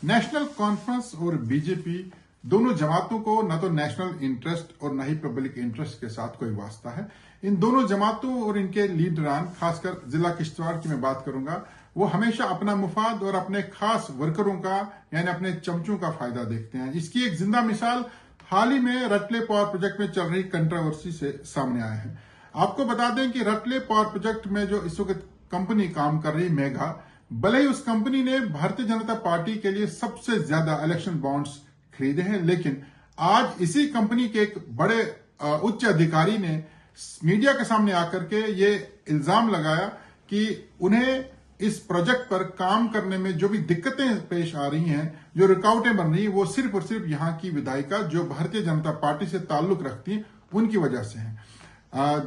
National conference और BJP दोनों जमातों को न तो नेशनल इंटरेस्ट और न ही पब्लिक इंटरेस्ट के साथ कोई वास्ता है। इन दोनों जमातों और इनके लीडरान, खासकर जिला किश्तवाड़ की मैं बात करूंगा, वो हमेशा अपना मुफाद और अपने खास वर्करों का यानी अपने चमचों का फायदा देखते हैं। इसकी एक जिंदा मिसाल हाल ही में रटले पावर प्रोजेक्ट में चल रही कंट्रोवर्सी से सामने आया है। आपको बता दें कि रटले पावर प्रोजेक्ट में जो इस वक्त कंपनी काम कर रही मेगा, भले ही उस कंपनी ने भारतीय जनता पार्टी के लिए सबसे ज्यादा इलेक्शन बॉन्ड्स खरीदे हैं, लेकिन आज इसी कंपनी के एक बड़े उच्च अधिकारी ने मीडिया के सामने आकर के ये इल्जाम लगाया कि उन्हें इस प्रोजेक्ट पर काम करने में जो भी दिक्कतें पेश आ रही हैं, जो रुकावटें बन रही हैं, वो सिर्फ और सिर्फ यहाँ की विधायिका जो भारतीय जनता पार्टी से ताल्लुक रखती हैं उनकी वजह से है।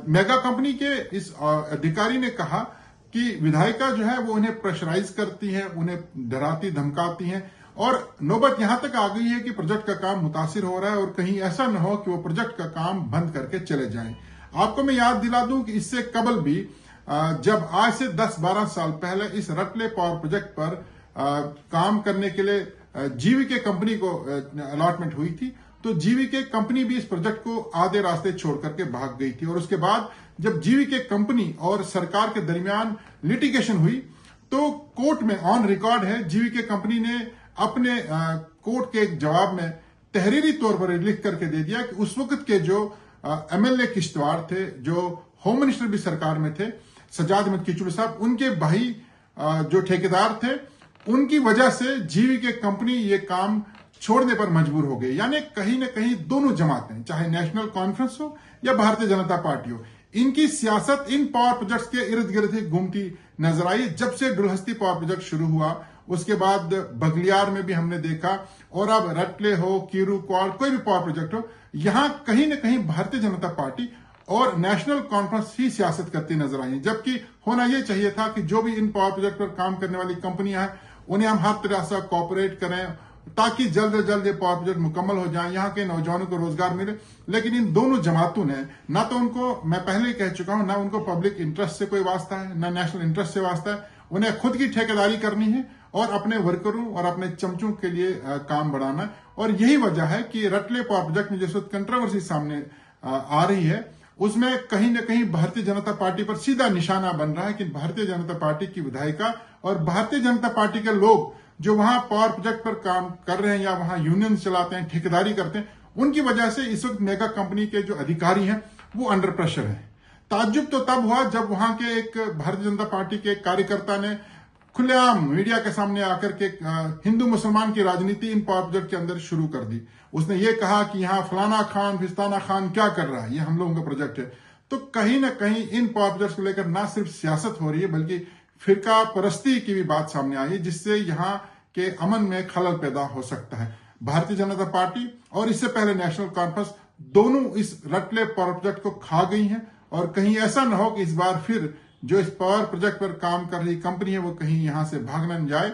मेगा कंपनी के इस अधिकारी ने कहा कि विधायिका जो है वो उन्हें प्रेशराइज करती है, उन्हें डराती धमकाती हैं और नौबत यहां तक आ गई है कि प्रोजेक्ट का काम मुतासिर हो रहा है और कहीं ऐसा न हो कि वो प्रोजेक्ट का काम बंद करके चले जाएं। आपको मैं याद दिला दूं कि इससे कबल भी जब आज से 10-12 साल पहले इस रटले पावर प्रोजेक्ट पर काम करने के लिए जीवीके कंपनी को अलॉटमेंट हुई थी, तो जीवीके कंपनी भी इस प्रोजेक्ट को आधे रास्ते छोड़ करके भाग गई थी। और उसके बाद जब जीवीके कंपनी और सरकार के दरमियान लिटिगेशन हुई तो कोर्ट में ऑन रिकॉर्ड है, जीवीके कंपनी ने अपने कोर्ट के एक जवाब में तहरीरी तौर पर लिख करके दे दिया कि उस वक्त के जो एमएलए किश्तवाड़ थे, जो होम मिनिस्टर भी सरकार में थे, सजाद अहमद किचलू साहब, उनके भाई जो ठेकेदार थे, उनकी वजह से जीवीके कंपनी ये काम छोड़ने पर मजबूर हो गई। यानी कहीं ना कहीं दोनों जमातें, चाहे नेशनल कॉन्फ्रेंस हो या भारतीय जनता पार्टी हो, इनकी सियासत इन पावर प्रोजेक्ट्स के इर्द गिर्द ही घूमती नजर आई। जब से डुलहस्ती पावर प्रोजेक्ट शुरू हुआ, उसके बाद बगलियार में भी हमने देखा, और अब रटले हो, कीरू, क्वाड़, कोई भी पावर प्रोजेक्ट हो, यहां कहीं ना कहीं भारतीय जनता पार्टी और नेशनल कॉन्फ्रेंस ही सियासत करती नजर आई। जबकि होना यह चाहिए था कि जो भी इन पावर प्रोजेक्ट पर काम करने वाली कंपनियां हैं उन्हें हम हर तरह से कोऑपरेट करें ताकि जल्द से जल्द ये पावर प्रोजेक्ट मुकम्मल हो जाए, यहाँ के नौजवानों को रोजगार मिले। लेकिन इन दोनों जमातों ने ना तो उनको, मैं पहले ही कह चुका हूं, ना उनको पब्लिक इंटरेस्ट से कोई वास्ता है, ना नेशनल इंटरेस्ट से वास्ता है। उन्हें खुद की ठेकेदारी करनी है और अपने वर्करों और अपने चमचों के लिए काम बढ़ाना है। और यही वजह है कि रटले पावर प्रोजेक्ट में जिस वक्त कंट्रोवर्सी सामने आ रही है, उसमें कहीं ना कहीं भारतीय जनता पार्टी पर सीधा निशाना बन रहा है कि भारतीय जनता पार्टी की विधायिका और भारतीय जनता पार्टी के लोग जो वहां पावर प्रोजेक्ट पर काम कर रहे हैं या वहां यूनियन चलाते हैं, ठेकेदारी करते हैं, उनकी वजह से इस वक्त मेगा कंपनी के जो अधिकारी हैं वो अंडर प्रेशर हैं। ताज्जुब तो तब हुआ जब वहां के एक भारतीय जनता पार्टी के कार्यकर्ता ने खुलेआम मीडिया के सामने आकर के हिंदू मुसलमान की राजनीति इन पावर प्रोजेक्ट के अंदर शुरू कर दी। उसने ये कहा कि यहाँ फलाना खान फिस्ताना खान क्या कर रहा है, ये हम लोगों का प्रोजेक्ट है। तो कहीं ना कहीं इन पावर प्रोजेक्ट को लेकर ना सिर्फ सियासत हो रही है बल्कि फिरका परस्ती की भी बात सामने आई है, जिससे यहाँ के अमन में खलल पैदा हो सकता है। भारतीय जनता पार्टी और इससे पहले नेशनल कॉन्फ्रेंस दोनों इस रटले पावर प्रोजेक्ट को खा गई हैं और कहीं ऐसा न हो कि इस बार फिर जो इस पावर प्रोजेक्ट पर काम कर रही कंपनी है वो कहीं यहां से भाग न जाए।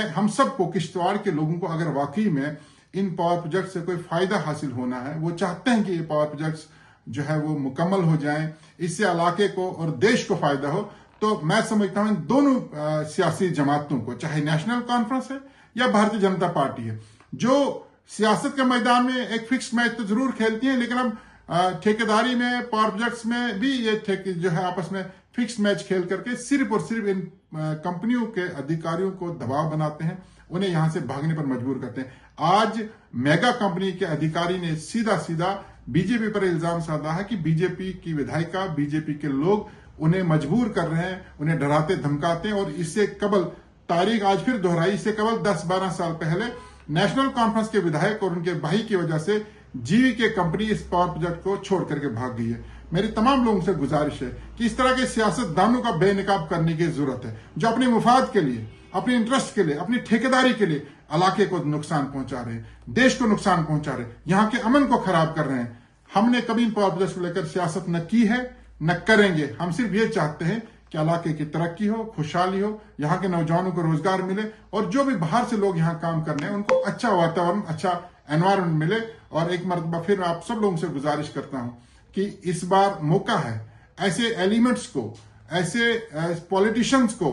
हम सबको, किश्तवाड़ के लोगों को, अगर वाकई में इन पावर प्रोजेक्ट से कोई फायदा हासिल होना है, वो चाहते हैं कि ये पावर प्रोजेक्ट्स जो है वो मुकम्मल हो जाएं, इससे इलाके को और देश को फायदा हो, तो मैं समझता हूं इन दोनों सियासी जमातों को, चाहे नेशनल कॉन्फ्रेंस है या भारतीय जनता पार्टी है, जो सियासत के मैदान में एक फिक्स मैच तो जरूर खेलती है, लेकिन अब ठेकेदारी में, पावर प्रोजेक्ट्स में भी ये जो है आपस में फिक्स मैच खेल करके सिर्फ और सिर्फ इन कंपनियों के अधिकारियों को दबाव बनाते हैं, उन्हें यहां से भागने पर मजबूर करते हैं। आज मेगा कंपनी के अधिकारी ने सीधा सीधा बीजेपी पर इल्जाम साधा है कि बीजेपी की विधायिका, बीजेपी के लोग उन्हें मजबूर कर रहे हैं, उन्हें डराते धमकाते हैं। और इससे कबल तारीख आज फिर दोहराई, इससे कबल 10-12 साल पहले नेशनल कॉन्फ्रेंस के विधायक और उनके भाई की वजह से जीवीके कंपनी इस पावर प्रोजेक्ट को छोड़ करके भाग गई है। मेरी तमाम लोगों से गुजारिश है कि इस तरह के सियासतदानों का बेनकाब करने की जरूरत है, जो अपने मुफाद के लिए, अपने इंटरेस्ट के लिए, अपनी ठेकेदारी के लिए इलाके को नुकसान पहुंचा रहे हैं, देश को नुकसान पहुंचा रहे हैं, यहाँ के अमन को खराब कर रहे हैं। हमने कभी इन पावर प्रोजेक्ट को लेकर सियासत न की है, न करेंगे। हम सिर्फ ये चाहते हैं कि इलाके की तरक्की हो, खुशहाली हो, यहाँ के नौजवानों को रोजगार मिले और जो भी बाहर से लोग यहाँ काम करने हैं उनको अच्छा वातावरण, अच्छा एनवायरमेंट मिले। और एक मरतबा फिर मैं आप सब लोगों से गुजारिश करता हूं कि इस बार मौका है ऐसे एलिमेंट्स को, ऐसे पॉलिटिशियंस को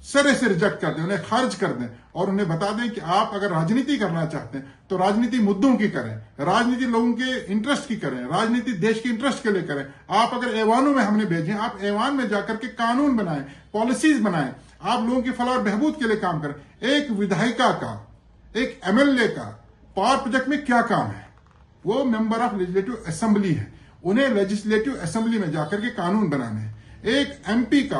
सिरे से रिजेक्ट कर दें, उन्हें खारिज कर दें और उन्हें बता दें कि आप अगर राजनीति करना चाहते हैं तो राजनीति मुद्दों की करें, राजनीति लोगों के इंटरेस्ट की करें, राजनीति देश के इंटरेस्ट के लिए करें। आप अगर ऐवानों में हमने भेजे, आप ऐवान में जाकर के कानून बनाएं, पॉलिसीज बनाएं, आप लोगों की फलाह और बहबूद के लिए काम करें। एक विधायिका का, एक एमएलए का पावर प्रोजेक्ट में क्या काम है? वो मेंबर ऑफ लेजिस्लेटिव असेंबली है, उन्हें लेजिस्लेटिव असेंबली में जाकर के कानून बनाने हैं। एक एमपी का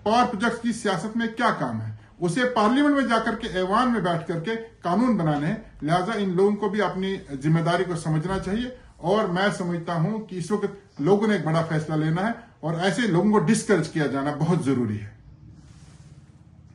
पावर प्रोजेक्ट की सियासत में क्या काम है? उसे पार्लियामेंट में जाकर के ऐवान में बैठ करके कानून बनाने हैं। लिहाजा इन लोगों को भी अपनी जिम्मेदारी को समझना चाहिए और मैं समझता हूं कि इस वक्त लोगों ने एक बड़ा फैसला लेना है और ऐसे लोगों को डिस्करेज किया जाना बहुत जरूरी है।